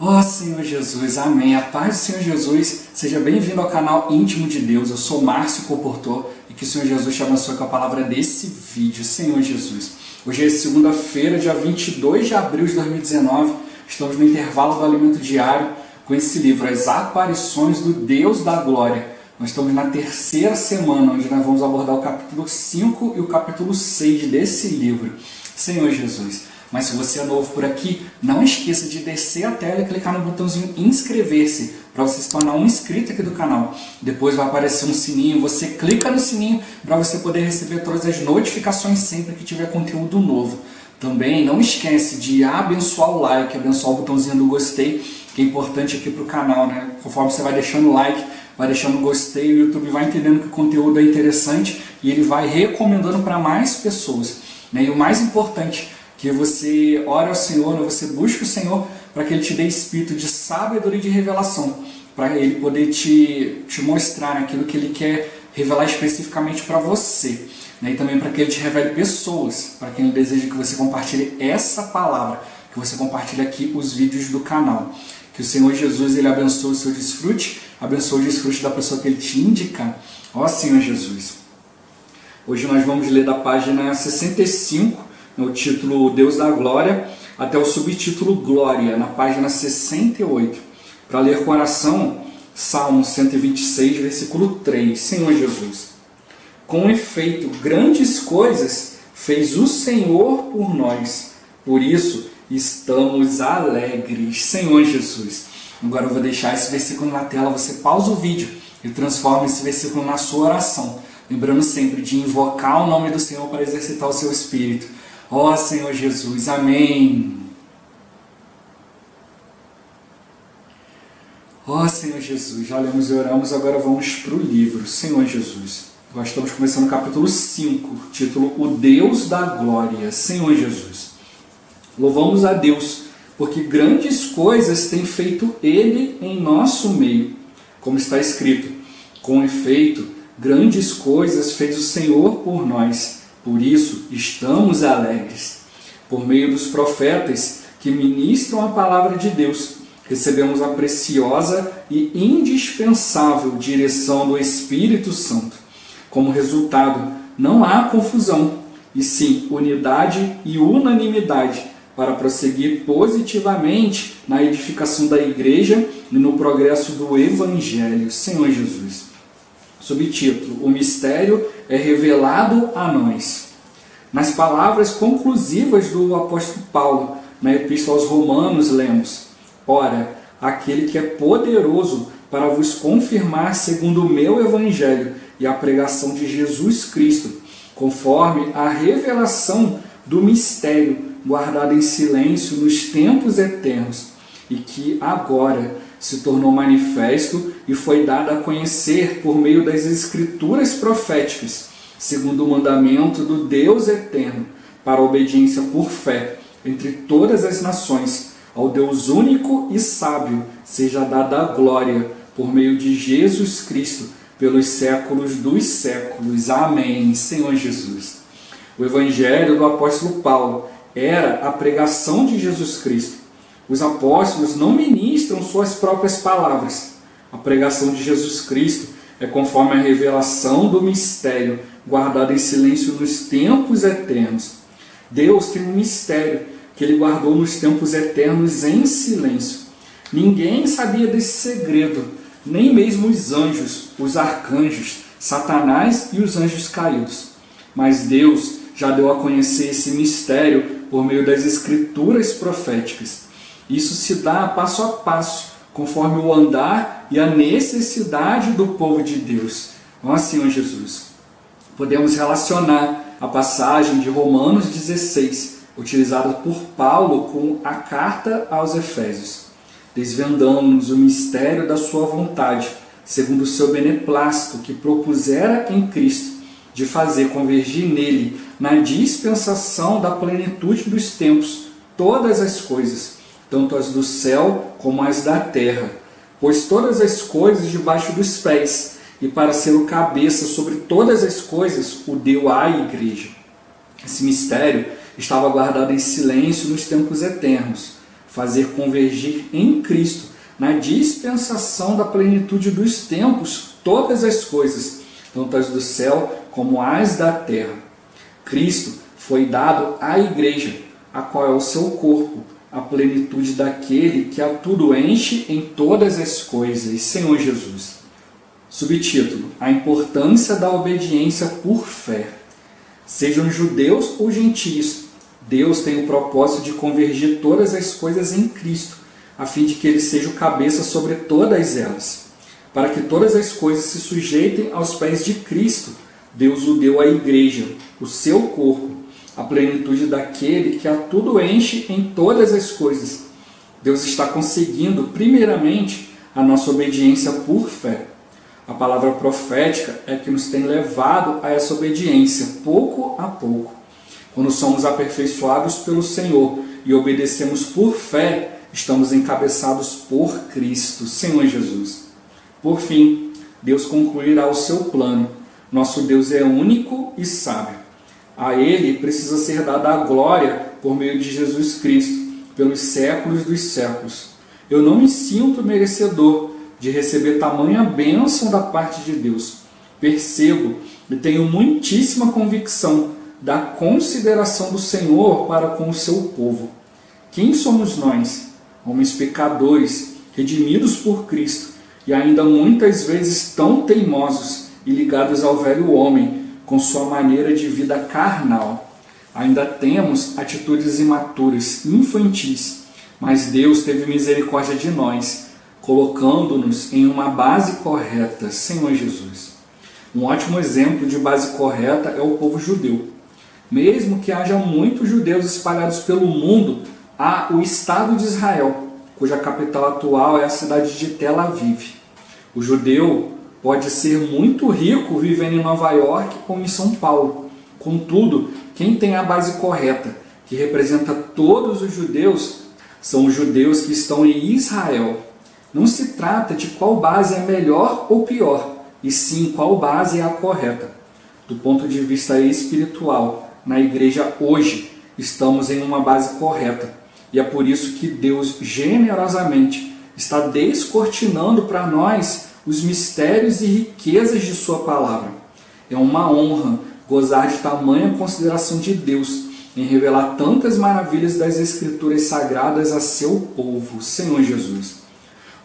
Ó Senhor Jesus, amém. A paz do Senhor Jesus, seja bem-vindo ao canal Íntimo de Deus. Eu sou Márcio Comportor e que o Senhor Jesus te abençoe com a palavra desse vídeo. Senhor Jesus, hoje é segunda-feira, dia 22 de abril de 2019. Estamos no intervalo do alimento diário com esse livro, As Aparições do Deus da Glória. Nós estamos na terceira semana, onde nós vamos abordar o capítulo 5 e o capítulo 6 desse livro. Senhor Jesus, mas se você é novo por aqui, não esqueça de descer a tela e clicar no botãozinho inscrever-se para você se tornar um inscrito aqui do canal. Depois vai aparecer um sininho, você clica no sininho para você poder receber todas as notificações sempre que tiver conteúdo novo. Também não esquece de abençoar o like, abençoar o botãozinho do gostei, que é importante aqui para o canal, né? Conforme você vai deixando o like, vai deixando o gostei, o YouTube vai entendendo que o conteúdo é interessante e ele vai recomendando para mais pessoas, né? E o mais importante, que você ore ao Senhor, você busque o Senhor para que Ele te dê espírito de sabedoria e de revelação, para Ele poder te mostrar aquilo que Ele quer revelar especificamente para você, né? E também para que Ele te revele pessoas, para quem Ele deseja que você compartilhe essa palavra, que você compartilhe aqui os vídeos do canal. Que o Senhor Jesus Ele abençoe o seu desfrute, abençoe o desfrute da pessoa que Ele te indica. Ó Senhor Jesus! Hoje nós vamos ler da página 65, no título Deus da Glória, até o subtítulo Glória, na página 68. Para ler com oração, Salmo 126, versículo 3. Senhor Jesus, com efeito, grandes coisas fez o Senhor por nós, por isso estamos alegres. Senhor Jesus, agora eu vou deixar esse versículo na tela, você pausa o vídeo e transforma esse versículo na sua oração, lembrando sempre de invocar o nome do Senhor para exercitar o seu espírito. Ó Senhor Jesus, amém. Ó Senhor Jesus, já lemos e oramos, agora vamos para o livro. Senhor Jesus, nós estamos começando o capítulo 5, título O Deus da Glória. Senhor Jesus, louvamos a Deus, porque grandes coisas tem feito Ele em nosso meio. Como está escrito, com efeito, grandes coisas fez o Senhor por nós. Por isso, estamos alegres. Por meio dos profetas que ministram a palavra de Deus, recebemos a preciosa e indispensável direção do Espírito Santo. Como resultado, não há confusão, e sim unidade e unanimidade para prosseguir positivamente na edificação da igreja e no progresso do Evangelho. Senhor Jesus. Subtítulo: O mistério é revelado a nós. Nas palavras conclusivas do apóstolo Paulo, na Epístola aos Romanos, lemos: Ora, aquele que é poderoso para vos confirmar segundo o meu Evangelho e a pregação de Jesus Cristo, conforme a revelação do mistério guardado em silêncio nos tempos eternos, e que agora se tornou manifesto e foi dado a conhecer por meio das Escrituras proféticas, segundo o mandamento do Deus eterno, para a obediência por fé entre todas as nações, ao Deus único e sábio, seja dada a glória por meio de Jesus Cristo, pelos séculos dos séculos. Amém. Senhor Jesus. O Evangelho do apóstolo Paulo era a pregação de Jesus Cristo. Os apóstolos não ministram suas próprias palavras. A pregação de Jesus Cristo é conforme a revelação do mistério, guardado em silêncio nos tempos eternos. Deus tem um mistério que Ele guardou nos tempos eternos em silêncio. Ninguém sabia desse segredo, nem mesmo os anjos, os arcanjos, Satanás e os anjos caídos. Mas Deus já deu a conhecer esse mistério por meio das Escrituras proféticas. Isso se dá passo a passo, conforme o andar e a necessidade do povo de Deus. Ó Senhor Jesus, podemos relacionar a passagem de Romanos 16, utilizada por Paulo com a carta aos Efésios, desvendando-nos o mistério da sua vontade, segundo o seu beneplácito, que propusera em Cristo, de fazer convergir nele, na dispensação da plenitude dos tempos, todas as coisas, tanto as do céu como as da terra, pois todas as coisas debaixo dos pés, e para ser o cabeça sobre todas as coisas, o deu à igreja. Esse mistério estava guardado em silêncio nos tempos eternos, fazer convergir em Cristo, na dispensação da plenitude dos tempos, todas as coisas, tanto as do céu como as da terra. Cristo foi dado à igreja, a qual é o seu corpo, a plenitude daquele que a tudo enche em todas as coisas, Senhor Jesus. Subtítulo: a importância da obediência por fé. Sejam judeus ou gentios, Deus tem o propósito de convergir todas as coisas em Cristo, a fim de que Ele seja o cabeça sobre todas elas. Para que todas as coisas se sujeitem aos pés de Cristo, Deus o deu à igreja, o seu corpo, a plenitude daquele que a tudo enche em todas as coisas. Deus está conseguindo, primeiramente, a nossa obediência por fé. A palavra profética é que nos tem levado a essa obediência, pouco a pouco. Quando somos aperfeiçoados pelo Senhor e obedecemos por fé, estamos encabeçados por Cristo, Senhor Jesus. Por fim, Deus concluirá o seu plano. Nosso Deus é único e sábio. A Ele precisa ser dada a glória por meio de Jesus Cristo, pelos séculos dos séculos. Eu não me sinto merecedor de receber tamanha bênção da parte de Deus. Percebo e tenho muitíssima convicção da consideração do Senhor para com o seu povo. Quem somos nós, homens pecadores, redimidos por Cristo, e ainda muitas vezes tão teimosos e ligados ao velho homem, com sua maneira de vida carnal? Ainda temos atitudes imaturas, infantis, mas Deus teve misericórdia de nós, colocando-nos em uma base correta, Senhor Jesus. Um ótimo exemplo de base correta é o povo judeu. Mesmo que haja muitos judeus espalhados pelo mundo, há o Estado de Israel, cuja capital atual é a cidade de Tel Aviv. O judeu pode ser muito rico vivendo em Nova York ou em São Paulo. Contudo, quem tem a base correta, que representa todos os judeus, são os judeus que estão em Israel. Não se trata de qual base é melhor ou pior, e sim qual base é a correta. Do ponto de vista espiritual, na igreja hoje, estamos em uma base correta. E é por isso que Deus generosamente está descortinando para nós os mistérios e riquezas de sua palavra. É uma honra gozar de tamanha consideração de Deus em revelar tantas maravilhas das Escrituras Sagradas a seu povo, Senhor Jesus.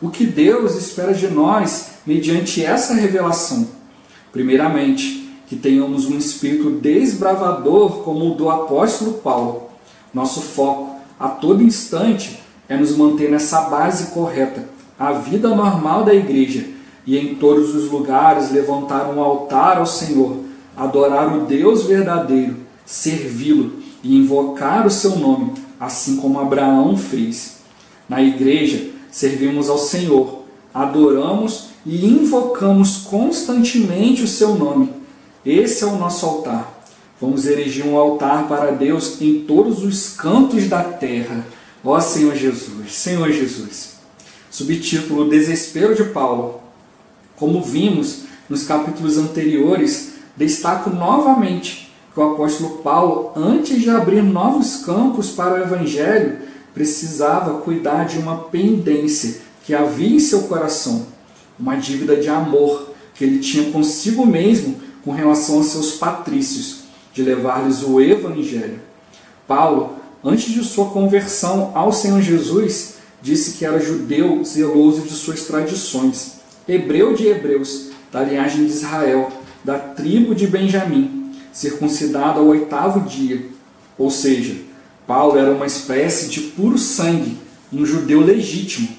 O que Deus espera de nós mediante essa revelação? Primeiramente, que tenhamos um espírito desbravador como o do apóstolo Paulo. Nosso foco, a todo instante, é nos manter nessa base correta, a vida normal da igreja, e em todos os lugares levantar um altar ao Senhor, adorar o Deus verdadeiro, servi-lo e invocar o seu nome, assim como Abraão fez. Na igreja, servimos ao Senhor, adoramos e invocamos constantemente o seu nome. Esse é o nosso altar. Vamos erigir um altar para Deus em todos os cantos da terra. Ó Senhor Jesus, Senhor Jesus. Subtítulo: Desespero de Paulo. Como vimos nos capítulos anteriores, destaco novamente que o apóstolo Paulo, antes de abrir novos campos para o Evangelho, precisava cuidar de uma pendência que havia em seu coração, uma dívida de amor que ele tinha consigo mesmo com relação aos seus patrícios, de levar-lhes o Evangelho. Paulo, antes de sua conversão ao Senhor Jesus, disse que era judeu zeloso de suas tradições, hebreu de hebreus, da linhagem de Israel, da tribo de Benjamim, circuncidado ao 8º dia. Ou seja, Paulo era uma espécie de puro sangue, um judeu legítimo.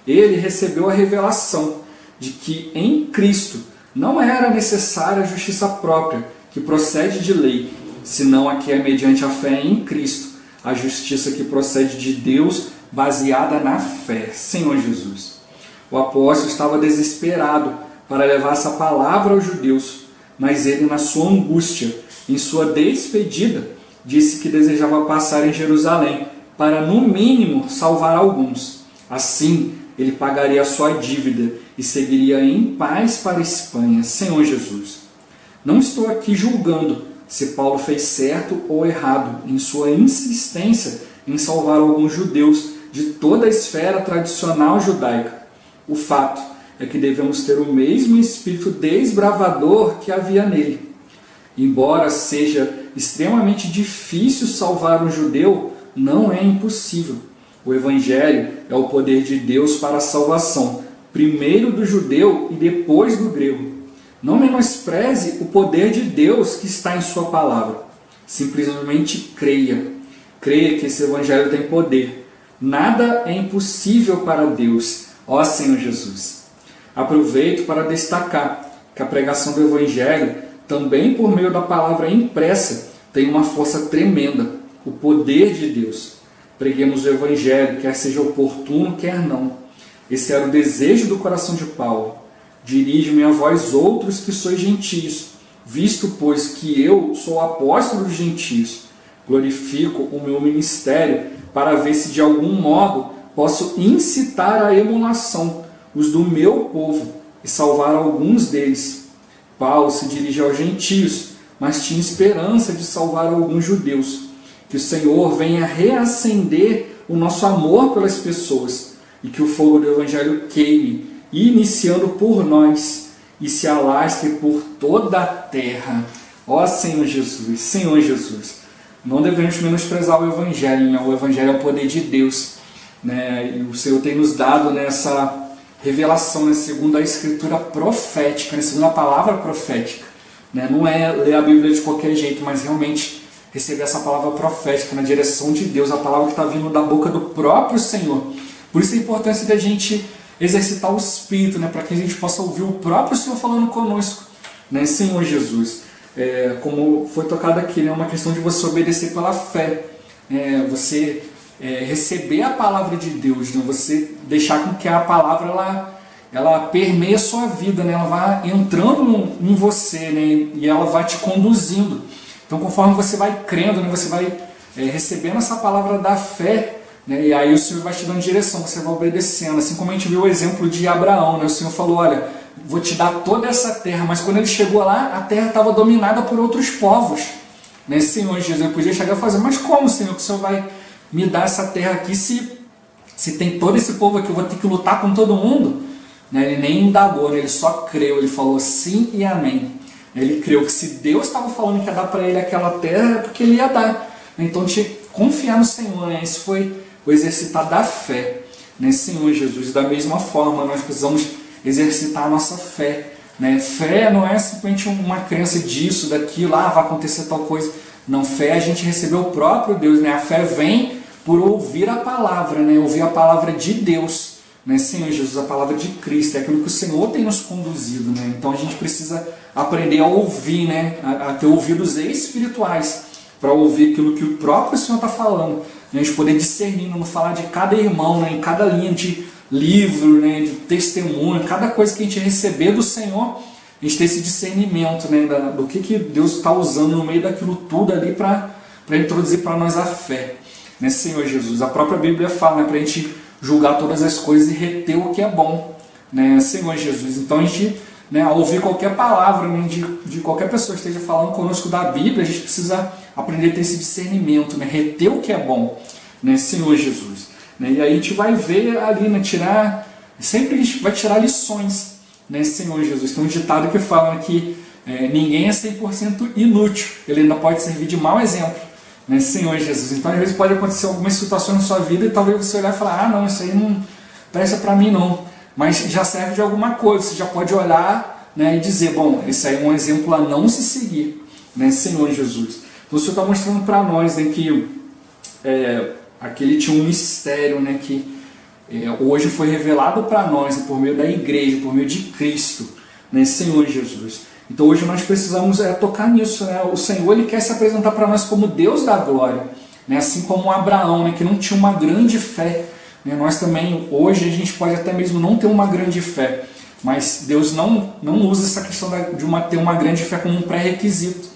Ele recebeu a revelação de que em Cristo não era necessária a justiça própria, que procede de lei, senão a que é mediante a fé em Cristo, a justiça que procede de Deus, baseada na fé, Senhor Jesus. O apóstolo estava desesperado para levar essa palavra aos judeus, mas ele, na sua angústia, em sua despedida, disse que desejava passar em Jerusalém para, no mínimo, salvar alguns. Assim, ele pagaria a sua dívida e seguiria em paz para a Espanha, Senhor Jesus. Não estou aqui julgando se Paulo fez certo ou errado em sua insistência em salvar alguns judeus de toda a esfera tradicional judaica. O fato é que devemos ter o mesmo espírito desbravador que havia nele. Embora seja extremamente difícil salvar um judeu, não é impossível. O Evangelho é o poder de Deus para a salvação, primeiro do judeu e depois do grego. Não menospreze o poder de Deus que está em sua palavra. Simplesmente creia. Creia que esse Evangelho tem poder. Nada é impossível para Deus, ó Senhor Jesus. Aproveito para destacar que a pregação do Evangelho, também por meio da palavra impressa, tem uma força tremenda, o poder de Deus. Preguemos o Evangelho, quer seja oportuno, quer não. Esse era o desejo do coração de Paulo. Dirige-me a vós outros que sois gentios, visto, pois, que eu sou apóstolo dos gentios. Glorifico o meu ministério para ver se de algum modo posso incitar à emulação os do meu povo e salvar alguns deles. Paulo se dirige aos gentios, mas tinha esperança de salvar alguns judeus. Que o Senhor venha reacender o nosso amor pelas pessoas e que o fogo do Evangelho queime, iniciando por nós e se alastre por toda a terra. Ó Senhor Jesus, Senhor Jesus, não devemos menosprezar o Evangelho, né? O Evangelho é o poder de Deus, né? E o Senhor tem nos dado nessa revelação, né? Segundo a Escritura profética, né? Segundo a palavra profética, né? Não é ler a Bíblia de qualquer jeito, mas realmente receber essa palavra profética na direção de Deus, a palavra que está vindo da boca do próprio Senhor. Por isso a importância da gente exercitar o Espírito, né? Para que a gente possa ouvir o próprio Senhor falando conosco, né? Senhor Jesus. Como foi tocado aqui, né? Uma questão de você obedecer pela fé, você receber a palavra de Deus, né? Você deixar com que a palavra ela permeie a sua vida, né? Ela vai entrando em você, né? E ela vai te conduzindo. Então, conforme você vai crendo, né? Você vai recebendo essa palavra da fé, né? E aí o Senhor vai te dando direção, você vai obedecendo. Assim como a gente viu o exemplo de Abraão, né? O Senhor falou, olha, vou te dar toda essa terra, mas quando ele chegou lá, a terra estava dominada por outros povos, né? Senhor Jesus, eu podia chegar e fazer, mas como, Senhor, que o Senhor vai me dar essa terra aqui se tem todo esse povo aqui, eu vou ter que lutar com todo mundo? Né? Ele nem indagou, né? Ele só creu, ele falou sim e amém. Ele creu que se Deus estava falando que ia dar para ele aquela terra, é porque ele ia dar. Então, confiar no Senhor, né? Isso foi o exercitar da fé, né? Senhor Jesus, da mesma forma, nós precisamos exercitar a nossa fé, né? Fé não é simplesmente uma crença disso, daquilo, vai acontecer tal coisa. Não, fé é a gente receber o próprio Deus, né? A fé vem por ouvir a palavra, né? Ouvir a palavra de Deus, né? Senhor Jesus, a palavra de Cristo, é aquilo que o Senhor tem nos conduzido, né? Então a gente precisa aprender a ouvir, né? A ter ouvidos espirituais para ouvir aquilo que o próprio Senhor está falando, né? A gente poder discernir, não falar de cada irmão, né? Em cada linha de livro, né? De testemunho, cada coisa que a gente receber do Senhor, a gente ter esse discernimento, né? Do que Deus está usando no meio daquilo tudo ali para introduzir para nós a fé, né? Senhor Jesus, a própria Bíblia fala, né? Para a gente julgar todas as coisas e reter o que é bom, né? Senhor Jesus, então a gente, né, ao ouvir qualquer palavra, né, de qualquer pessoa que esteja falando conosco da Bíblia, a gente precisa aprender a ter esse discernimento, né, reter o que é bom, né, Senhor Jesus, né, e aí a gente vai ver ali, né, sempre a gente vai tirar lições, né, Senhor Jesus. Tem um ditado que fala que ninguém é 100% inútil, ele ainda pode servir de mau exemplo, né, Senhor Jesus. Então às vezes pode acontecer algumas situações na sua vida e talvez você olhar e falar, não, isso aí não presta para mim não. Mas já serve de alguma coisa, você já pode olhar, né, e dizer, bom, esse aí é um exemplo a não se seguir, né, Senhor Jesus. Então o Senhor está mostrando para nós, né, que aquele tinha um mistério, né, que hoje foi revelado para nós, né, por meio da igreja, por meio de Cristo, né, Senhor Jesus. Então hoje nós precisamos tocar nisso, né? O Senhor ele quer se apresentar para nós como Deus da glória, né? Assim como Abraão, né, que não tinha uma grande fé. Nós também, hoje, a gente pode até mesmo não ter uma grande fé, mas Deus não usa essa questão de ter uma grande fé como um pré-requisito,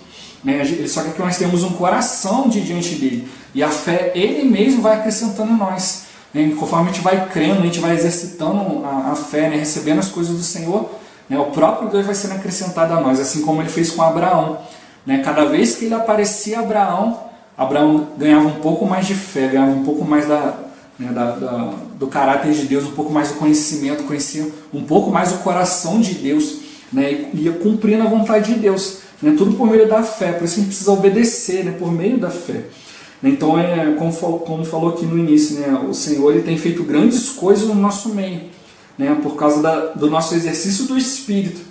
né? Só que aqui nós temos um coração diante dele, e a fé, ele mesmo vai acrescentando em nós, né? Conforme a gente vai crendo, a gente vai exercitando a fé, né? Recebendo as coisas do Senhor, né? O próprio Deus vai sendo acrescentado a nós, assim como ele fez com Abraão, né? Cada vez que ele aparecia a Abraão ganhava um pouco mais de fé, ganhava um pouco mais né, do caráter de Deus, um pouco mais do conhecimento, conhecer um pouco mais o coração de Deus, né, e cumprindo a vontade de Deus, né, tudo por meio da fé. Por isso que a gente precisa obedecer, né, por meio da fé. Então, como falou aqui no início, né, o Senhor ele tem feito grandes coisas no nosso meio, né, por causa do nosso exercício do Espírito,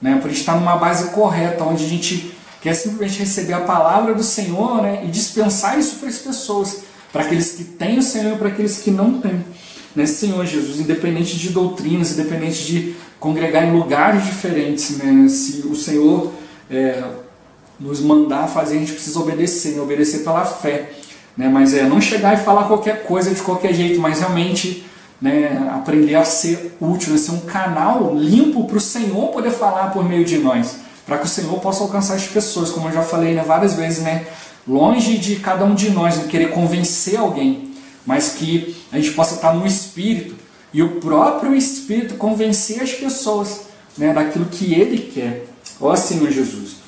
né, por estar numa base correta, onde a gente quer simplesmente receber a palavra do Senhor, né, e dispensar isso para as pessoas, para aqueles que têm o Senhor e para aqueles que não têm. Né, Senhor Jesus, independente de doutrinas, independente de congregar em lugares diferentes, né, se o Senhor nos mandar fazer, a gente precisa obedecer, né, obedecer pela fé. Né, mas não chegar e falar qualquer coisa de qualquer jeito, mas realmente, né, aprender a ser útil, né, ser um canal limpo para o Senhor poder falar por meio de nós, para que o Senhor possa alcançar as pessoas, como eu já falei, né, várias vezes, né, longe de cada um de nós, né, querer convencer alguém, mas que a gente possa estar no Espírito e o próprio Espírito convencer as pessoas, né, daquilo que Ele quer. Ó Senhor Jesus.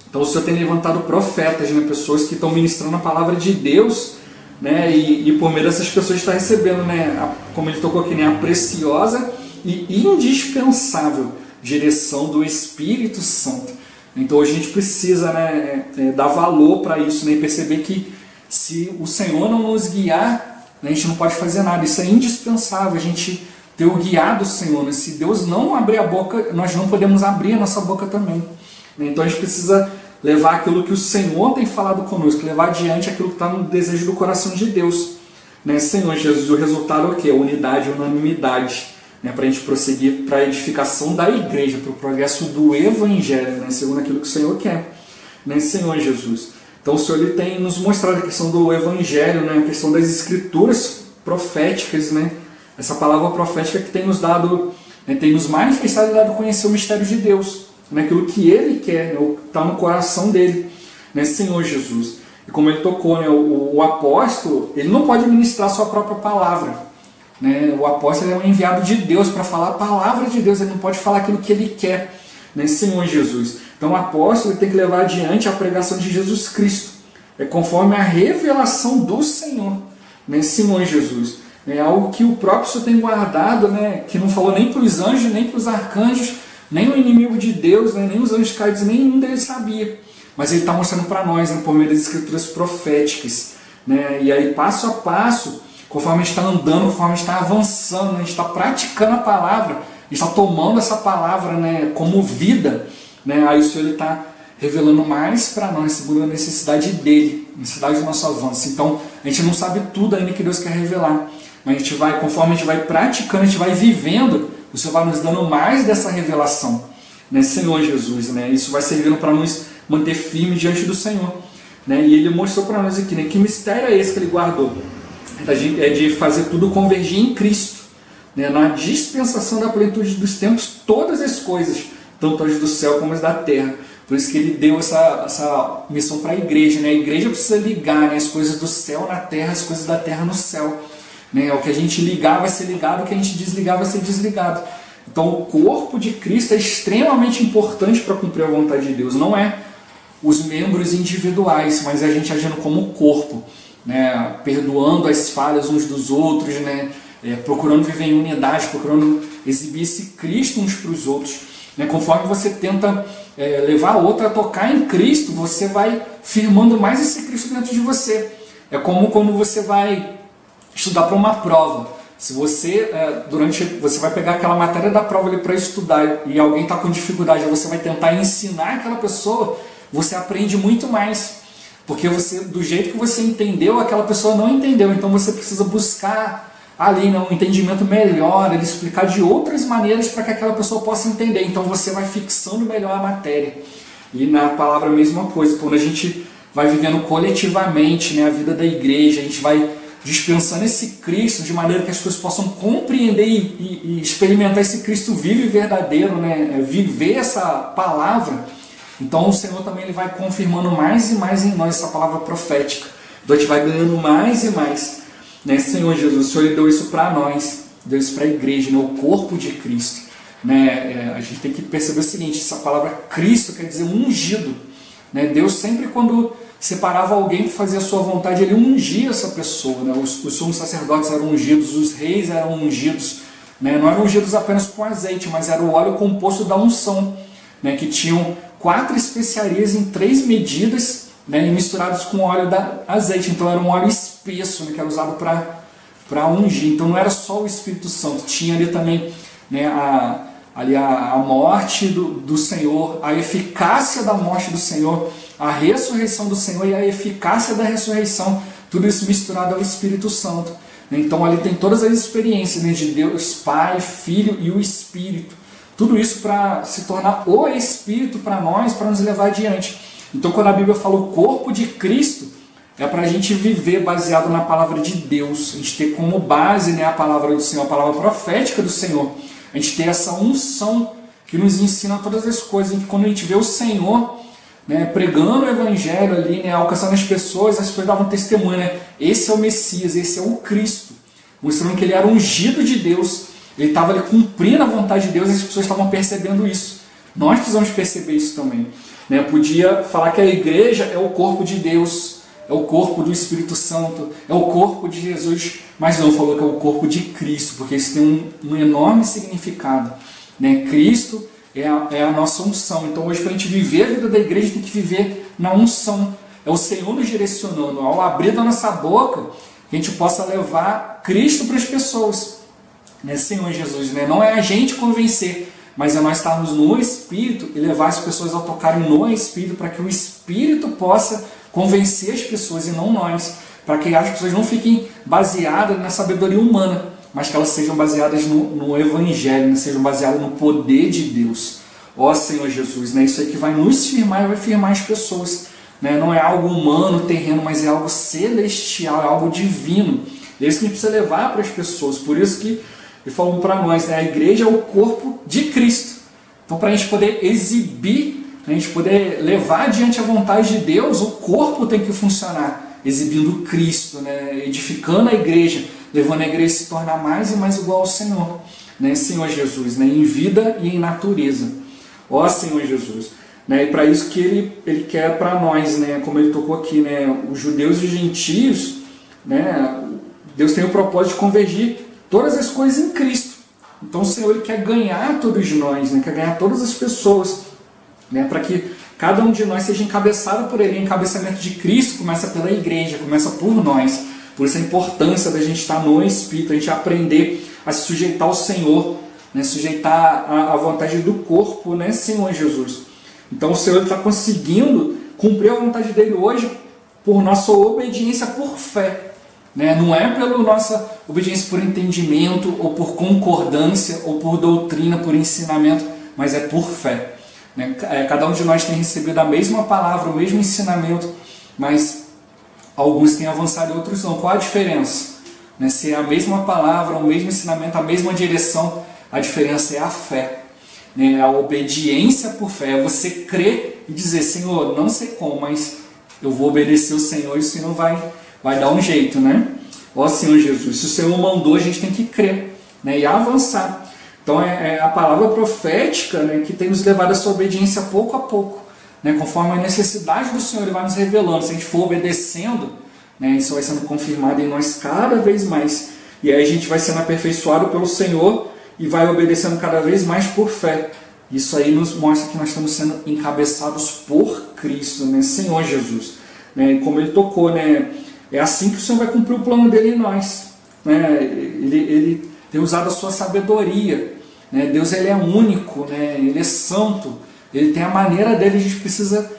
Então o Senhor tem levantado profetas, né, pessoas que estão ministrando a palavra de Deus, né, e por meio dessas pessoas está recebendo, né, como ele tocou aqui, né, a preciosa e indispensável direção do Espírito Santo. Então hoje a gente precisa, né, dar valor para isso, né, e perceber que se o Senhor não nos guiar, né, a gente não pode fazer nada. Isso é indispensável, a gente ter o guiar do Senhor. Né? Se Deus não abrir a boca, nós não podemos abrir a nossa boca também. Então a gente precisa levar aquilo que o Senhor tem falado conosco, levar adiante aquilo que está no desejo do coração de Deus. Né? Senhor Jesus, o resultado é o quê? Unidade, unanimidade, né? Para a gente prosseguir para a edificação da igreja, para o progresso do Evangelho, né? Segundo aquilo que o Senhor quer. Né? Senhor Jesus. Então o Senhor ele tem nos mostrado a questão do Evangelho, né? A questão das escrituras proféticas, né? Essa palavra profética que tem nos dado, né? Tem nos manifestado e dado a conhecer o mistério de Deus, naquilo que Ele quer, né? Está no coração dele, né? Senhor Jesus. E como ele tocou, né? O apóstolo, ele não pode ministrar a sua própria palavra, né? O apóstolo é um enviado de Deus para falar a palavra de Deus, ele não pode falar aquilo que ele quer, né? Senhor Jesus. Então o apóstolo tem que levar adiante a pregação de Jesus Cristo, conforme a revelação do Senhor, né? Senhor Jesus. É algo que o próprio Senhor tem guardado, né? Que não falou nem para os anjos, nem para os arcanjos, nem o inimigo de Deus, né? Nem os anjos caídos, nenhum deles sabia. Mas ele está mostrando para nós, né? Por meio das escrituras proféticas. Né? E aí, passo a passo, conforme a gente está andando, conforme a gente está avançando, né? A gente está praticando a palavra, a gente está tomando essa palavra, né? Como vida, né? Aí o Senhor está revelando mais para nós, segundo a necessidade dele, a necessidade do nosso avanço. Então, a gente não sabe tudo ainda que Deus quer revelar. Mas a gente vai, conforme a gente vai praticando, a gente vai vivendo, o Senhor vai nos dando mais dessa revelação, né? Senhor Jesus, né? Isso vai servindo para nos manter firme diante do Senhor, né? E Ele mostrou para nós aqui, né? Que mistério é esse que Ele guardou? É de fazer tudo convergir em Cristo, né? Na dispensação da plenitude dos tempos, todas as coisas, tanto as do céu como as da terra. Por isso que Ele deu essa missão para a igreja, né? A igreja precisa ligar, né? As coisas do céu na terra, as coisas da terra no céu. Né? O que a gente ligar vai ser ligado, o que a gente desligar vai ser desligado. Então o corpo de Cristo é extremamente importante para cumprir a vontade de Deus. Não é os membros individuais, mas é a gente agindo como corpo, né? Perdoando as falhas uns dos outros, né? Procurando viver em unidade, procurando exibir esse Cristo uns para os outros. Né? Conforme você tenta levar a outra a tocar em Cristo, você vai firmando mais esse Cristo dentro de você. É como quando você vai estudar para uma prova. Se você, você vai pegar aquela matéria da prova ali para estudar e alguém está com dificuldade, você vai tentar ensinar aquela pessoa, você aprende muito mais. Porque você, do jeito que você entendeu, aquela pessoa não entendeu. Então você precisa buscar ali, né, um entendimento melhor, ele explicar de outras maneiras para que aquela pessoa possa entender. Então você vai fixando melhor a matéria. E na palavra a mesma coisa. Quando a gente vai vivendo coletivamente, né, a vida da igreja, a gente vai dispensando esse Cristo de maneira que as pessoas possam compreender e experimentar esse Cristo vivo e verdadeiro, né? Viver essa palavra. Então o Senhor também ele vai confirmando mais e mais em nós essa palavra profética. Então a gente vai ganhando mais e mais, né? Senhor Jesus, o Senhor deu isso para nós, deu isso para a igreja, né? O corpo de Cristo, né? A gente tem que perceber o seguinte, essa palavra Cristo quer dizer ungido, né? Deus sempre quando separava alguém que fazia a sua vontade, ele ungia essa pessoa, né? Os sumos sacerdotes eram ungidos, os reis eram ungidos, né? Não eram ungidos apenas com azeite, mas era o óleo composto da unção, né? Que tinham 4 especiarias em 3 medidas, né? E misturados com óleo da azeite. Então era um óleo espesso, né? Que era usado para ungir. Então não era só o Espírito Santo, tinha ali também, né, a morte do Senhor, a eficácia da morte do Senhor, a ressurreição do Senhor e a eficácia da ressurreição, tudo isso misturado ao Espírito Santo. Então ali tem todas as experiências, né, de Deus, Pai, Filho e o Espírito. Tudo isso para se tornar o Espírito para nós, para nos levar adiante. Então quando a Bíblia fala o corpo de Cristo, é para a gente viver baseado na palavra de Deus, a gente ter como base, né, a palavra do Senhor, a palavra profética do Senhor. A gente ter essa unção que nos ensina todas as coisas. Quando a gente vê o Senhor, né, pregando o Evangelho ali, né, alcançando as pessoas davam testemunho, né? Esse é o Messias, esse é o Cristo, mostrando que ele era ungido de Deus, ele estava ali cumprindo a vontade de Deus e as pessoas estavam percebendo isso. Nós precisamos perceber isso também, né? Podia falar que a igreja é o corpo de Deus, é o corpo do Espírito Santo, é o corpo de Jesus, mas não, falou que é o corpo de Cristo, porque isso tem um enorme significado, né? Cristo é a nossa unção. Então hoje, para a gente viver a vida da igreja, tem que viver na unção. É o Senhor nos direcionando, ao abrir da nossa boca, que a gente possa levar Cristo para as pessoas, né? Senhor Jesus, né? Não é a gente convencer, mas é nós estarmos no Espírito e levar as pessoas a tocarem no Espírito, para que o Espírito possa convencer as pessoas e não nós, para que as pessoas não fiquem baseadas na sabedoria humana, mas que elas sejam baseadas no Evangelho, né? Sejam baseadas no poder de Deus. Ó Senhor Jesus, né? Isso aí que vai nos firmar e vai firmar as pessoas, né? Não é algo humano, terreno, mas é algo celestial, é algo divino. É isso que a gente precisa levar para as pessoas. Por isso que ele falou para nós, né? A igreja é o corpo de Cristo. Então, para a gente poder exibir, a gente poder levar adiante a vontade de Deus, o corpo tem que funcionar, exibindo Cristo, né? Edificando a igreja, levando a igreja a se tornar mais e mais igual ao Senhor, né? Senhor Jesus, né? Em vida e em natureza. Ó Senhor Jesus, né? E para isso que ele quer para nós, né? Como ele tocou aqui, né? Os judeus e os gentios, né? Deus tem o propósito de convergir todas as coisas em Cristo. Então o Senhor, ele quer ganhar todos nós, né? Quer ganhar todas as pessoas, né? Para que cada um de nós seja encabeçado por ele. O encabeçamento de Cristo começa pela igreja, começa por nós. Por isso a importância da gente estar no Espírito, a gente aprender a se sujeitar ao Senhor, né? Sujeitar à vontade do corpo, né? Senhor Jesus. Então o Senhor está conseguindo cumprir a vontade dele hoje por nossa obediência por fé, né? Não é pela nossa obediência por entendimento, ou por concordância, ou por doutrina, por ensinamento, mas é por fé, né? Cada um de nós tem recebido a mesma palavra, o mesmo ensinamento, mas alguns têm avançado e outros não. Qual a diferença? Né? Se é a mesma palavra, o mesmo ensinamento, a mesma direção, a diferença é a fé, né? A obediência por fé, é você crer e dizer, Senhor, não sei como, mas eu vou obedecer o Senhor e o Senhor vai dar um jeito, né? Ó Senhor Jesus, se o Senhor mandou, a gente tem que crer, né? E avançar. Então é a palavra profética, né, que tem nos levado a essa obediência pouco a pouco, né? Conforme a necessidade do Senhor, ele vai nos revelando. Se a gente for obedecendo, né, isso vai sendo confirmado em nós cada vez mais. E aí a gente vai sendo aperfeiçoado pelo Senhor e vai obedecendo cada vez mais por fé. Isso aí nos mostra que nós estamos sendo encabeçados por Cristo, né? Senhor Jesus, né? Como ele tocou, né? É assim que o Senhor vai cumprir o plano dele em nós, né? Ele tem usado a sua sabedoria, né? Deus, ele é único, né? Ele é santo, ele tem a maneira dele, a gente precisa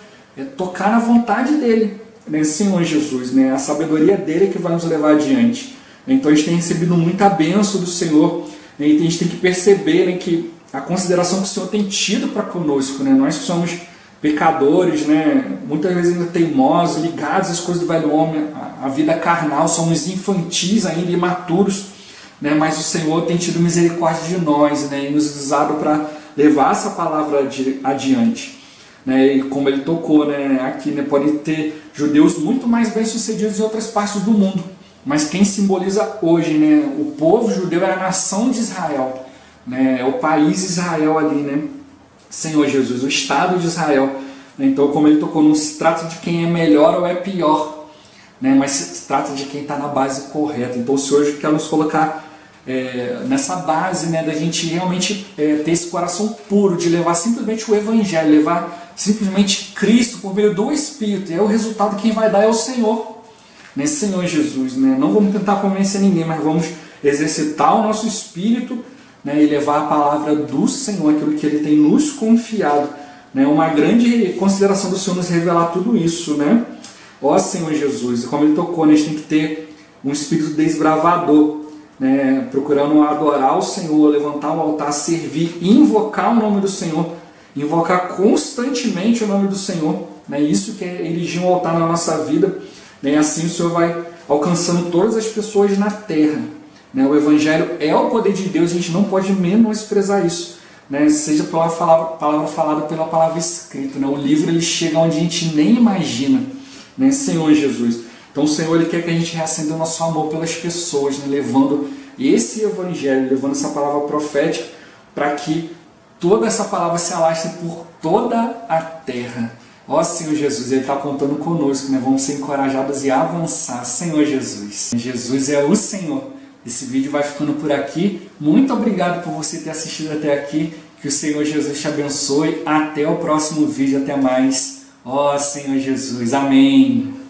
tocar na vontade dele, né? Senhor Jesus, né? A sabedoria dele é que vai nos levar adiante. Então a gente tem recebido muita bênção do Senhor, né? E a gente tem que perceber, né, que a consideração que o Senhor tem tido para conosco, né? Nós que somos pecadores, né? Muitas vezes ainda teimosos, ligados às coisas do velho homem, a vida carnal, somos infantis ainda, imaturos, né? Mas o Senhor tem tido misericórdia de nós, né? E nos usado para levar essa palavra adiante, né? E como ele tocou, né, aqui, né, pode ter judeus muito mais bem-sucedidos em outras partes do mundo, mas quem simboliza hoje, né, o povo judeu é a nação de Israel, né? É o país Israel ali, né? Senhor Jesus, o Estado de Israel, Então, como ele tocou, não se trata de quem é melhor ou é pior, né? Mas se trata de quem está na base correta. Então, o Senhor hoje quer nos colocar nessa base, né, da gente realmente ter esse coração puro, de levar simplesmente o Evangelho, levar simplesmente Cristo por meio do Espírito. E aí o resultado quem vai dar é o Senhor, né? Senhor Jesus, né? Não vamos tentar convencer ninguém, mas vamos exercitar o nosso espírito, né, e levar a palavra do Senhor, aquilo que Ele tem nos confiado. Né? Uma grande consideração do Senhor nos revelar tudo isso, né? Ó Senhor Jesus, como Ele tocou, né, a gente tem que ter um espírito desbravador, né, procurando adorar o Senhor, levantar o altar, servir, invocar o nome do Senhor, invocar constantemente o nome do Senhor, né, isso que é erigir um altar na nossa vida, né, assim o Senhor vai alcançando todas as pessoas na terra, né, o Evangelho é o poder de Deus, a gente não pode menosprezar isso, né, seja pela palavra falada, pela palavra escrita, né, o livro ele chega onde a gente nem imagina, né, Senhor Jesus. Então o Senhor ele quer que a gente reacenda o nosso amor pelas pessoas, né, levando esse Evangelho, levando essa palavra profética para que toda essa palavra se alastre por toda a terra. Ó Senhor Jesus, Ele está contando conosco, né? Vamos ser encorajados e avançar, Senhor Jesus. Jesus é o Senhor. Esse vídeo vai ficando por aqui. Muito obrigado por você ter assistido até aqui. Que o Senhor Jesus te abençoe. Até o próximo vídeo. Até mais. Ó Senhor Jesus. Amém.